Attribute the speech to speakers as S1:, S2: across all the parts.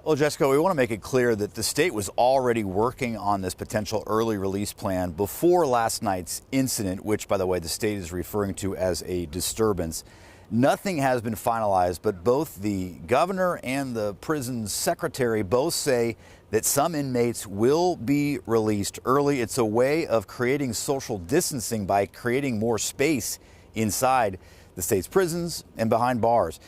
S1: Well, Jessica, we want to make it clear that the state was already working on this potential early release plan before last night's incident, which, by the way, the state is referring to as a disturbance. Nothing has been finalized, but both the governor and the prison secretary both say that some inmates will be released early. It's a way of creating social distancing by creating more space inside the state's prisons and behind bars.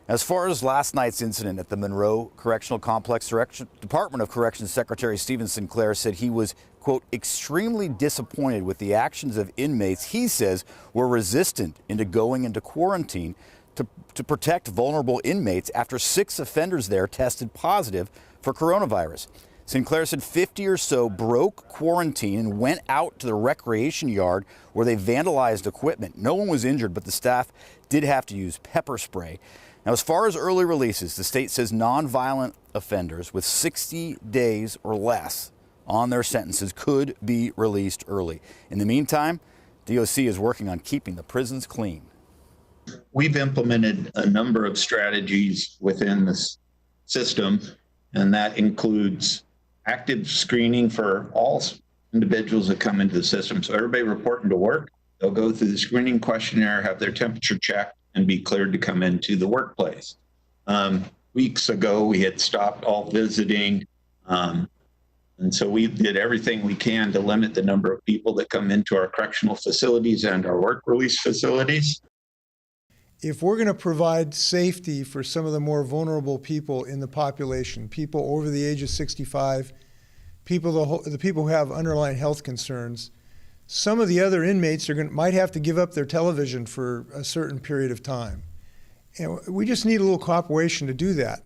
S1: As far as last night's incident at the Monroe Correctional Complex, Department of Corrections Secretary Stephen Sinclair said he was, quote, extremely disappointed with the actions of inmates he says were resistant into going into quarantine to protect vulnerable inmates after 6 offenders there tested positive for coronavirus. Sinclair said 50 or so broke quarantine and went out to the recreation yard where they vandalized equipment. No one was injured, but the staff did have to use pepper spray. Now, as far as early releases, the state says nonviolent offenders with 60 days or less on their sentences could be released early. In the meantime, DOC is working on keeping the prisons clean.
S2: We've implemented a number of strategies within this system, and that includes active screening for all individuals that come into the system. So everybody reporting to work, they'll go through the screening questionnaire, have their temperature checked, and be cleared to come into the workplace. Weeks ago, we had stopped all visiting. And so we did everything we can to limit the number of people that come into our correctional facilities and our work release facilities.
S3: If we're going to provide safety for some of the more vulnerable people in the population, people over the age of 65, the people who have underlying health concerns, some of the other inmates might have to give up their television for a certain period of time. And we just need a little cooperation to do that.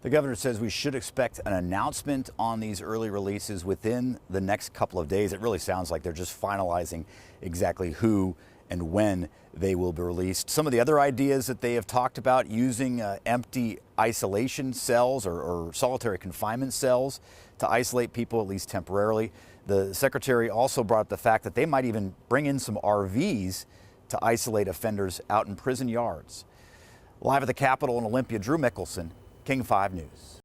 S1: The governor says we should expect an announcement on these early releases within the next couple of days. It really sounds like they're just finalizing exactly who and when they will be released. Some of the other ideas that they have talked about, using empty isolation cells or solitary confinement cells to isolate people, at least temporarily. The secretary also brought up the fact that they might even bring in some RVs to isolate offenders out in prison yards. Live at the Capitol in Olympia, Drew Mickelson, King 5 News.